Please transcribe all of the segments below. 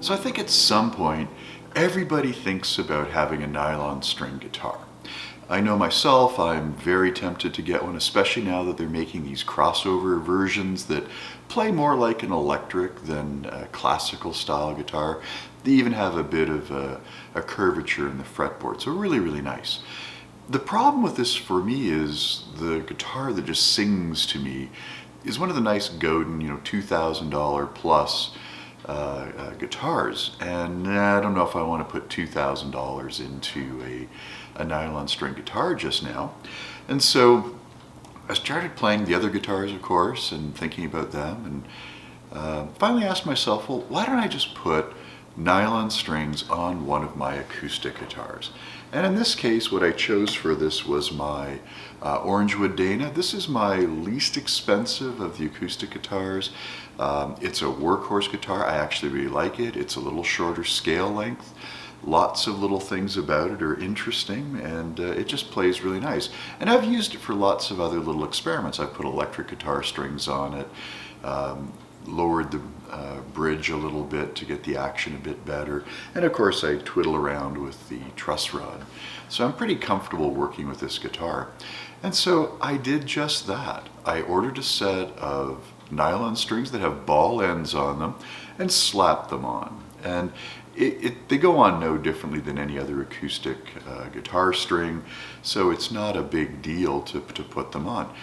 So I think at some point, everybody thinks about having a nylon string guitar. I know myself, I'm very tempted to get one, especially now that they're making these crossover versions that play more like an electric than a classical style guitar. They even have a bit of a curvature in the fretboard, so really, really nice. The problem with this for me is the guitar that just sings to me is one of the nice Godin, $2,000 plus guitars, and I don't know if I want to put $2,000 into a nylon string guitar just now. And so I started playing the other guitars, of course, and thinking about them, and finally asked myself, well, why don't I just put nylon strings on one of my acoustic guitars? And in this case, what I chose for this was my Orangewood Dana. This is my least expensive of the acoustic guitars. It's a workhorse guitar. I actually really like it. It's a little shorter scale length. Lots of little things about it are interesting, and it just plays really nice. And I've used it for lots of other little experiments. I've put electric guitar strings on it, lowered the bridge a little bit to get the action a bit better, and of course I twiddle around with the truss rod. So I'm pretty comfortable working with this guitar. And so I did just that. I ordered a set of nylon strings that have ball ends on them and slapped them on. And they go on no differently than any other acoustic guitar string, so it's not a big deal to put them on.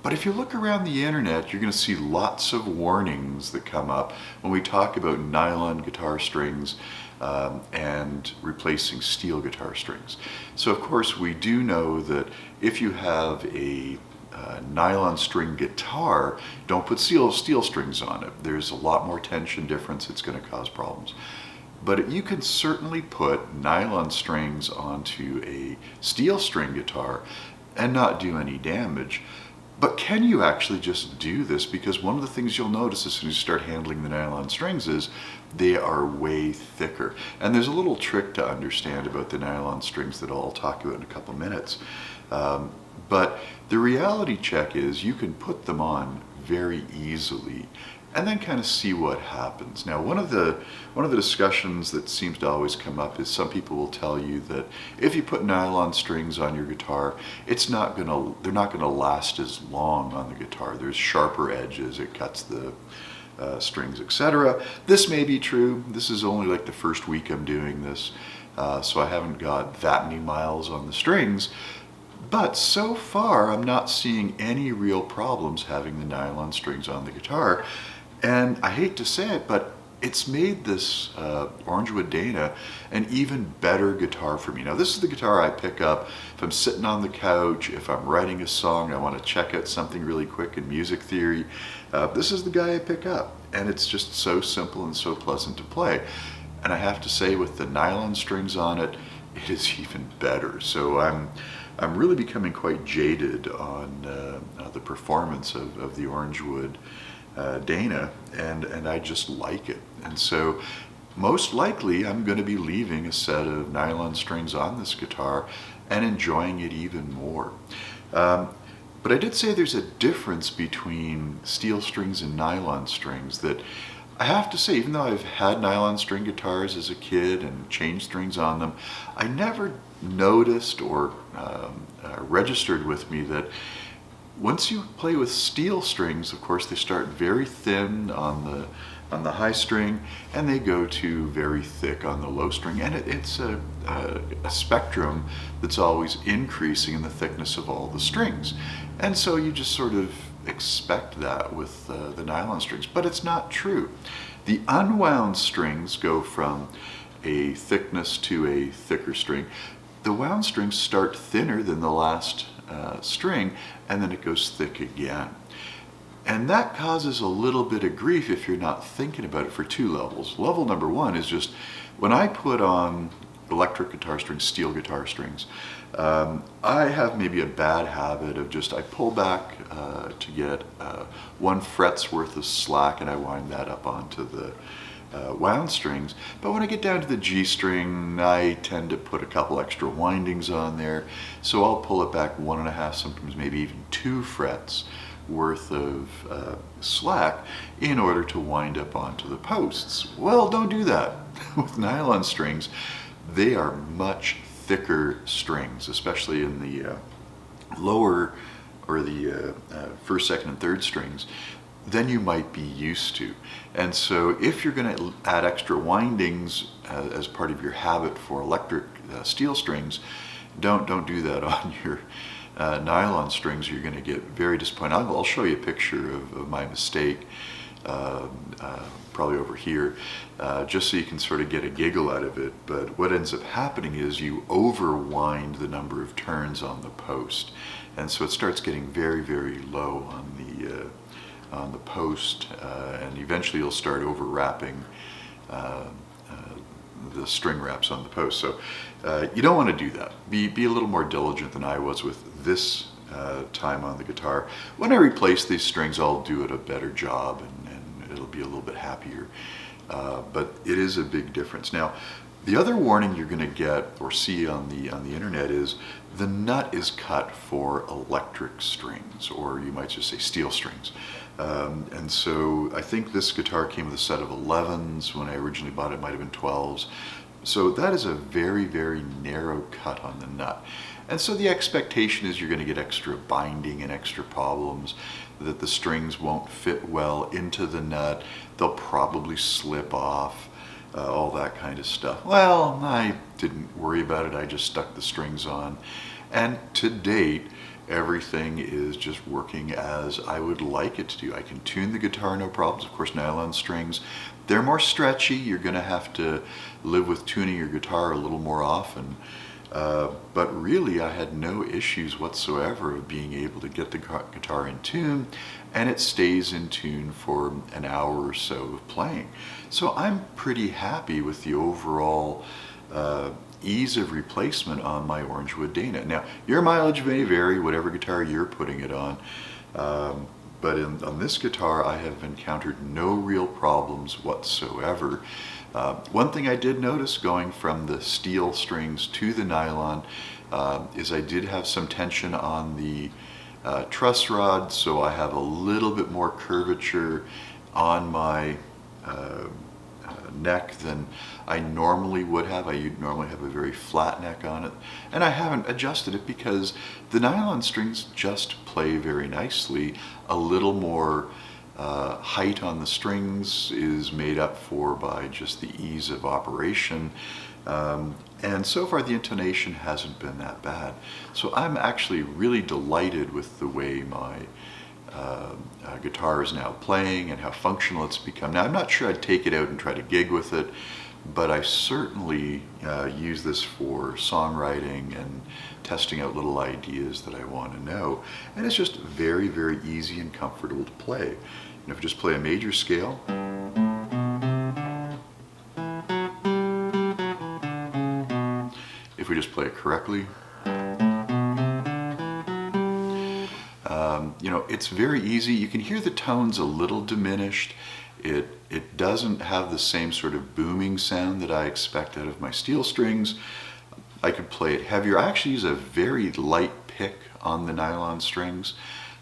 But if you look around the internet, you're going to see lots of warnings that come up when we talk about nylon guitar strings and replacing steel guitar strings. So of course we do know that if you have a nylon string guitar, don't put steel strings on it. There's a lot more tension difference. It's going to cause problems. But you can certainly put nylon strings onto a steel string guitar and not do any damage. But can you actually just do this? Because one of the things you'll notice as soon as you start handling the nylon strings is they are way thicker. And there's a little trick to understand about the nylon strings that I'll talk about in a couple minutes. But the reality check is you can put them on very easily and then kind of see what happens. Now, one of the discussions that seems to always come up is some people will tell you that if you put nylon strings on your guitar, they're not gonna last as long on the guitar. There's sharper edges, it cuts the strings, etc. This may be true. This is only like the first week I'm doing this, so I haven't got that many miles on the strings. But so far, I'm not seeing any real problems having the nylon strings on the guitar. And I hate to say it, but it's made this Orangewood Dana an even better guitar for me. Now, this is the guitar I pick up if I'm sitting on the couch, if I'm writing a song, I want to check out something really quick in music theory. This is the guy I pick up, and it's just so simple and so pleasant to play. And I have to say, with the nylon strings on it, it is even better. So I'm really becoming quite jaded on the performance of the Orangewood Dana, and I just like it. And so most likely I'm going to be leaving a set of nylon strings on this guitar and enjoying it even more. But I did say there's a difference between steel strings and nylon strings that I have to say, even though I've had nylon string guitars as a kid and changed strings on them, I never noticed or registered with me that once you play with steel strings, of course, they start very thin on the high string and they go to very thick on the low string, and it's a spectrum that's always increasing in the thickness of all the strings. And so you just sort of expect that with the nylon strings, but it's not true. The unwound strings go from a thickness to a thicker string. The wound strings start thinner than the last string, and then it goes thick again. And that causes a little bit of grief if you're not thinking about it for two levels. Level number one is just when I put on electric guitar strings, steel guitar strings, I have maybe a bad habit of just, I pull back to get 1 fret's worth of slack and I wind that up onto the wound strings. But when I get down to the G string, I tend to put a couple extra windings on there. So I'll pull it back 1.5, sometimes maybe even 2 frets worth of slack in order to wind up onto the posts. Well, don't do that. With nylon strings, they are much thicker strings, especially in the lower or the first, second, and third strings, than you might be used to. And so if you're going to add extra windings as part of your habit for electric steel strings, don't do that on your nylon strings. You're going to get very disappointed. I'll show you a picture of my mistake, probably over here, just so you can sort of get a giggle out of it. But what ends up happening is you overwind the number of turns on the post, and so it starts getting very, very low on the post, and eventually you'll start overwrapping the string wraps on the post. So you don't want to do that. Be a little more diligent than I was with this time on the guitar. When I replace these strings, I'll do it a better job, and it'll be a little bit happier. But it is a big difference. Now, the other warning you're going to get or see on the internet is the nut is cut for electric strings, or you might just say steel strings. And so I think this guitar came with a set of 11s. When I originally bought it, it might have been 12s. So that is a very, very narrow cut on the nut. And so the expectation is you're going to get extra binding and extra problems, that the strings won't fit well into the nut. They'll probably slip off, all that kind of stuff. Well, I didn't worry about it. I just stuck the strings on. And to date, everything is just working as I would like it to do. I can tune the guitar, no problems. Of course, nylon strings, they're more stretchy. You're going to have to live with tuning your guitar a little more often. But really, I had no issues whatsoever of being able to get the guitar in tune, and it stays in tune for an hour or so of playing. So I'm pretty happy with the overall ease of replacement on my Orangewood Dana. Now, your mileage may vary, whatever guitar you're putting it on, but on this guitar I have encountered no real problems whatsoever. One thing I did notice going from the steel strings to the nylon is I did have some tension on the truss rod, so I have a little bit more curvature on my neck than I normally would have. I normally have a very flat neck on it, and I haven't adjusted it because the nylon strings just play very nicely. A little more height on the strings is made up for by just the ease of operation, and so far the intonation hasn't been that bad. So I'm actually really delighted with the way my guitar is now playing and how functional it's become. Now, I'm not sure I'd take it out and try to gig with it, but I certainly use this for songwriting and testing out little ideas that I want to know. And it's just very, very easy and comfortable to play. And if you just play a major scale, if we just play it correctly, you know, it's very easy. You can hear the tones a little diminished. It doesn't have the same sort of booming sound that I expect out of my steel strings. I could play it heavier. I actually use a very light pick on the nylon strings.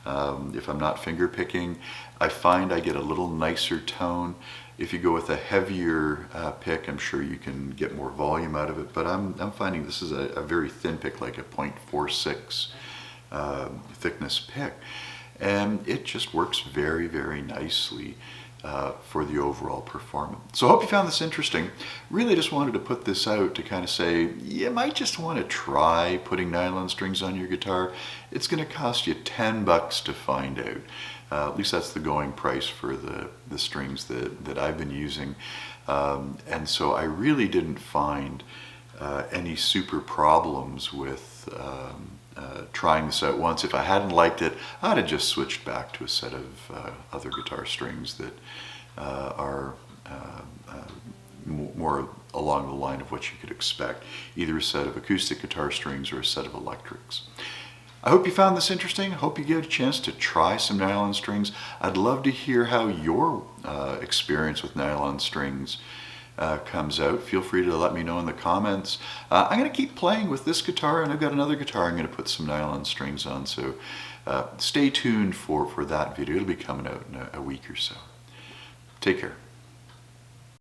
If I'm not finger picking, I find I get a little nicer tone. If you go with a heavier pick, I'm sure you can get more volume out of it, but I'm finding this is a very thin pick, like a 0.46 thickness pick, and it just works very, very nicely for the overall performance. So I hope you found this interesting. Really just wanted to put this out to kind of say, you might just want to try putting nylon strings on your guitar. It's going to cost you $10 to find out. At least that's the going price for the strings that I've been using. And so I really didn't find any super problems with trying this out once. If I hadn't liked it, I'd have just switched back to a set of other guitar strings that are more along the line of what you could expect, either a set of acoustic guitar strings or a set of electrics. I hope you found this interesting. I hope you get a chance to try some nylon strings. I'd love to hear how your experience with nylon strings comes out. Feel free to let me know in the comments. I'm going to keep playing with this guitar, and I've got another guitar I'm going to put some nylon strings on, so stay tuned for that video. It'll be coming out in a week or so. Take care.